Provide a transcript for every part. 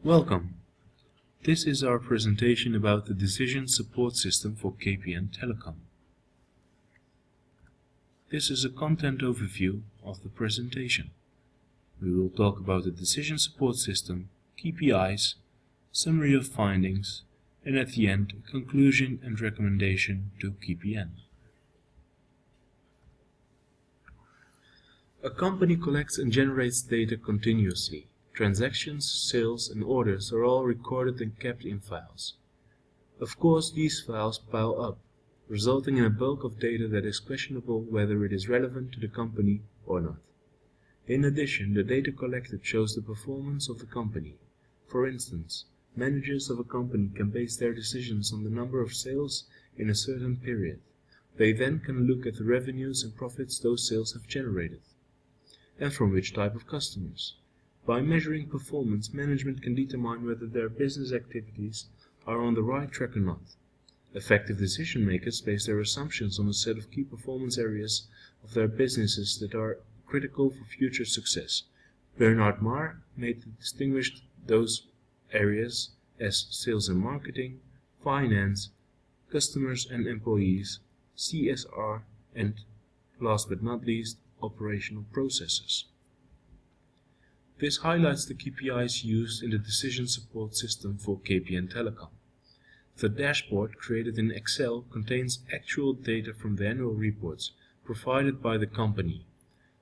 Welcome. This is our presentation about the decision support system for KPN Telecom. This is a content overview of the presentation. We will talk about the decision support system, KPIs, summary of findings, and at the end, a conclusion and recommendation to KPN. A company collects and generates data continuously. Transactions, sales, and orders are all recorded and kept in files. Of course, these files pile up, resulting in a bulk of data that is questionable whether it is relevant to the company or not. In addition, the data collected shows the performance of the company. For instance, managers of a company can base their decisions on the number of sales in a certain period. They then can look at the revenues and profits those sales have generated, and from which type of customers. By measuring performance, management can determine whether their business activities are on the right track or not. Effective decision makers base their assumptions on a set of key performance areas of their businesses that are critical for future success. Bernard Marr distinguished those areas as sales and marketing, finance, customers and employees, CSR, and, last but not least, operational processes. This highlights the KPIs used in the decision support system for KPN Telecom. The dashboard, created in Excel, contains actual data from the annual reports provided by the company.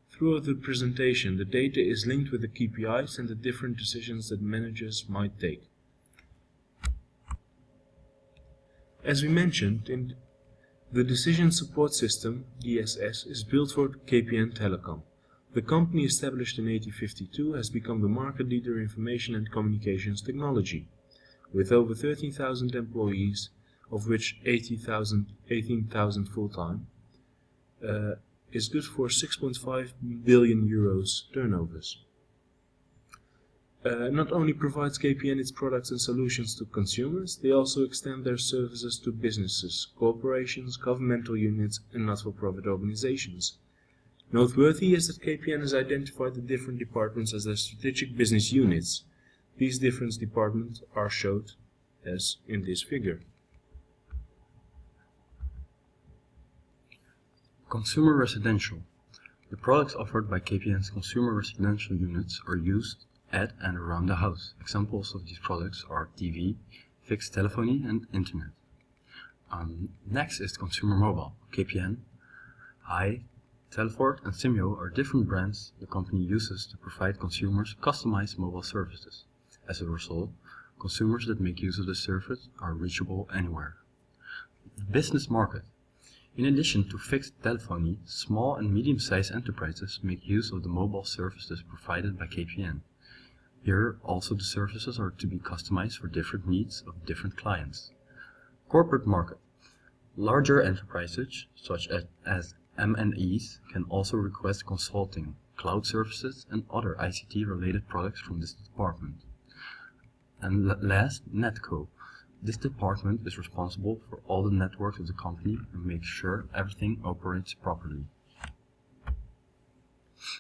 Throughout the presentation, the data is linked with the KPIs and the different decisions that managers might take. As we mentioned, the decision support system, DSS, is built for KPN Telecom. The company, established in 1852, has become the market leader in information and communications technology. With over 13,000 employees, of which 18,000 full-time, is good for 6.5 billion euros turnovers. Not only provides KPN its products and solutions to consumers, they also extend their services to businesses, corporations, governmental units, and not-for-profit organizations. Noteworthy is that KPN has identified the different departments as their strategic business units. These different departments are shown as in this figure. Consumer residential. The products offered by KPN's consumer residential units are used at and around the house. Examples of these products are TV, fixed telephony, and internet. Next is consumer mobile. KPN, Hi, Telfort, and Simyo are different brands the company uses to provide consumers customized mobile services. As a result, consumers that make use of the service are reachable anywhere. Business market. In addition to fixed telephony, small and medium-sized enterprises make use of the mobile services provided by KPN. Here, also the services are to be customized for different needs of different clients. Corporate market. Larger enterprises, such as MNEs, can also request consulting, cloud services, and other ICT-related products from this department. And last, Netco. This department is responsible for all the networks of the company and makes sure everything operates properly.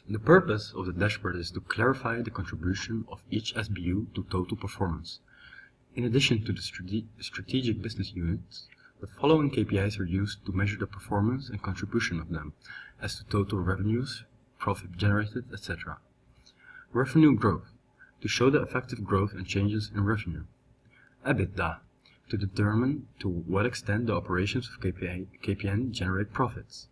The purpose of the dashboard is to clarify the contribution of each SBU to total performance. In addition to the strategic business units, the following KPIs are used to measure the performance and contribution of them, as to total revenues, profit generated, etc. Revenue growth, to show the effective growth and changes in revenue. EBITDA, to determine to what extent the operations of KPN generate profits.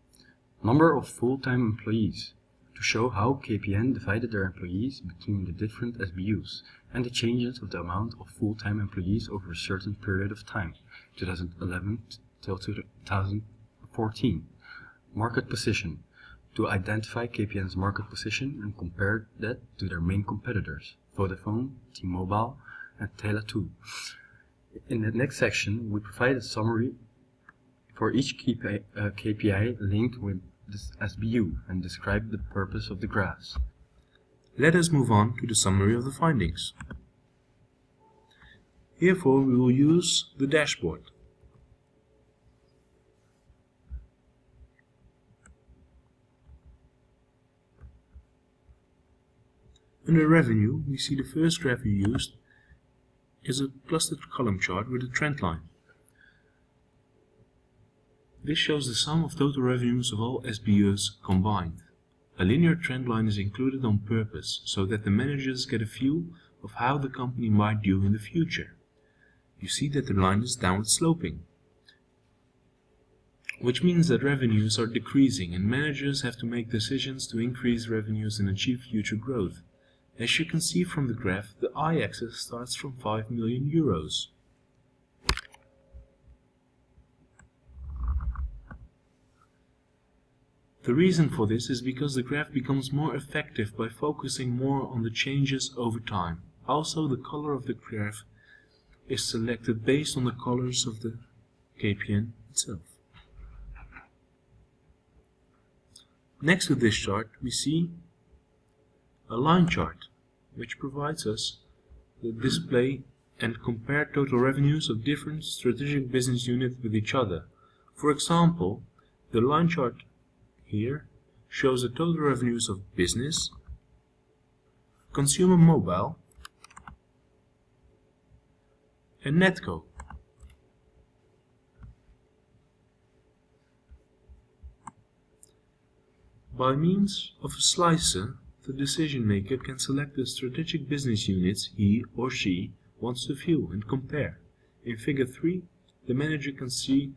Number of full-time employees, to show how KPN divided their employees between the different SBUs, and the changes of the amount of full-time employees over a certain period of time, 2011 till 2014. Market position, to identify KPN's market position and compare that to their main competitors, Vodafone, T-Mobile, and Tele2. In the next section, we provide a summary for each KPI linked with this SBU and describe the purpose of the graphs. Let us move on to the summary of the findings. Therefore, we will use the dashboard. Under revenue, we see the first graph we used is a clustered column chart with a trend line. This shows the sum of total revenues of all SBUs combined. A linear trend line is included on purpose so that the managers get a view of how the company might do in the future. You see that the line is downward sloping, which means that revenues are decreasing and managers have to make decisions to increase revenues and achieve future growth. As you can see from the graph, the y-axis starts from 5 million euros. The reason for this is because the graph becomes more effective by focusing more on the changes over time. Also, the color of the graph is selected based on the colors of the KPN itself. Next to this chart, we see a line chart, which provides us the display and compare total revenues of different strategic business units with each other. For example, the line chart here shows the total revenues of business, consumer mobile, and Netco. By means of a slicer, the decision maker can select the strategic business units he or she wants to view and compare. In figure 3, the manager can see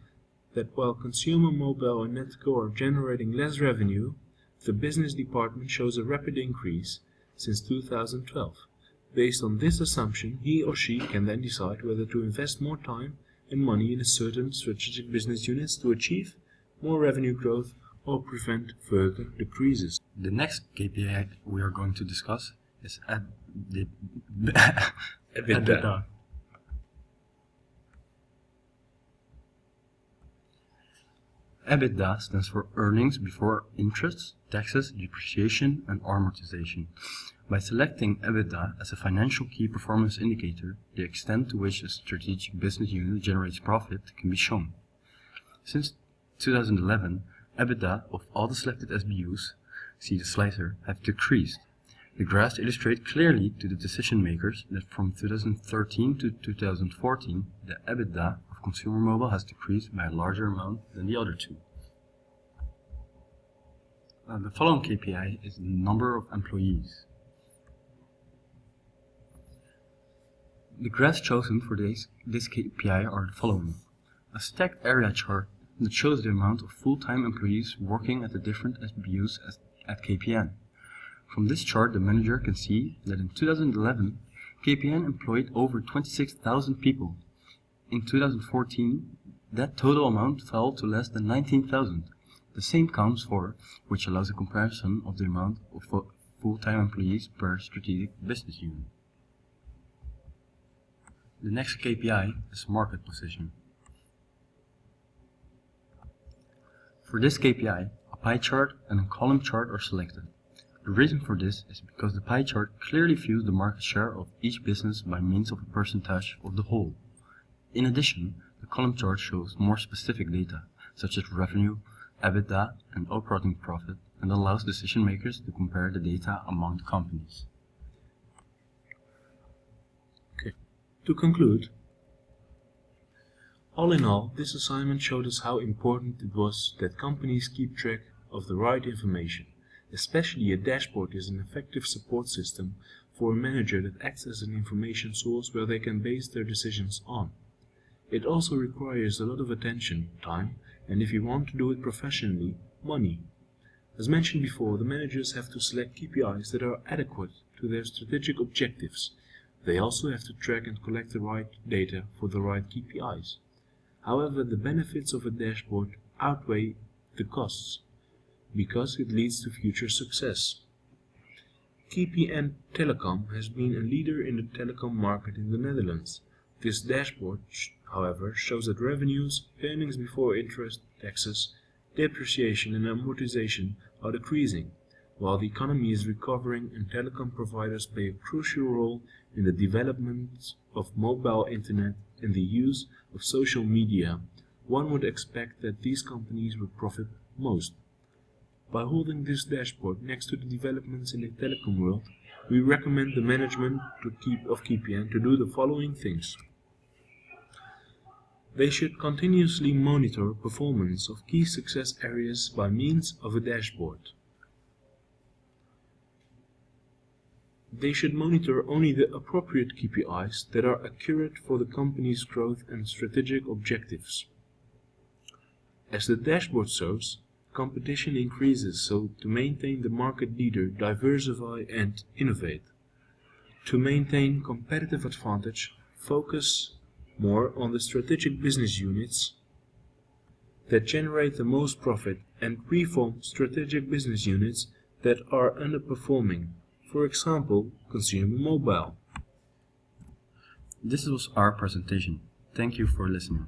that while consumer mobile and Netco are generating less revenue, the business department shows a rapid increase since 2012. Based on this assumption, he or she can then decide whether to invest more time and money in a certain strategic business units to achieve more revenue growth or prevent further decreases. The next KPI we are going to discuss is EBITDA. EBITDA stands for earnings before interest, taxes, depreciation, and amortization. By selecting EBITDA as a financial key performance indicator, the extent to which a strategic business unit generates profit can be shown. Since 2011, EBITDA of all the selected SBUs, see the slicer, have decreased. The graphs illustrate clearly to the decision makers that from 2013 to 2014, the EBITDA of consumer mobile has decreased by a larger amount than the other two. The following KPI is the number of employees. The graphs chosen for this KPI are the following. A stacked area chart that shows the amount of full-time employees working at the different SBUs at KPN. From this chart, the manager can see that in 2011, KPN employed over 26,000 people. In 2014, that total amount fell to less than 19,000. The same counts for, which allows a comparison of the amount of full-time employees per strategic business unit. The next KPI is market position. For this KPI, a pie chart and a column chart are selected. The reason for this is because the pie chart clearly views the market share of each business by means of a percentage of the whole. In addition, the column chart shows more specific data, such as revenue, EBITDA, and operating profit, and allows decision makers to compare the data among the companies. Okay. To conclude, all in all, this assignment showed us how important it was that companies keep track of the right information. Especially a dashboard is an effective support system for a manager that acts as an information source where they can base their decisions on. It also requires a lot of attention, time, and if you want to do it professionally, money. As mentioned before, the managers have to select KPIs that are adequate to their strategic objectives. They also have to track and collect the right data for the right KPIs. However, the benefits of a dashboard outweigh the costs, because it leads to future success. KPN Telecom has been a leader in the telecom market in the Netherlands. This dashboard, however, shows that revenues, earnings before interest, taxes, depreciation and amortization are decreasing, while the economy is recovering and telecom providers play a crucial role in the development of mobile internet and the use of social media. One would expect that these companies would profit most. By holding this dashboard next to the developments in the telecom world, we recommend the management of KPN to do the following things. They should continuously monitor performance of key success areas by means of a dashboard. They should monitor only the appropriate KPIs that are accurate for the company's growth and strategic objectives. As the dashboard shows, competition increases, so to maintain the market leader, diversify and innovate. To maintain competitive advantage, focus more on the strategic business units that generate the most profit and reform strategic business units that are underperforming, for example, consumer mobile. This was our presentation. Thank you for listening.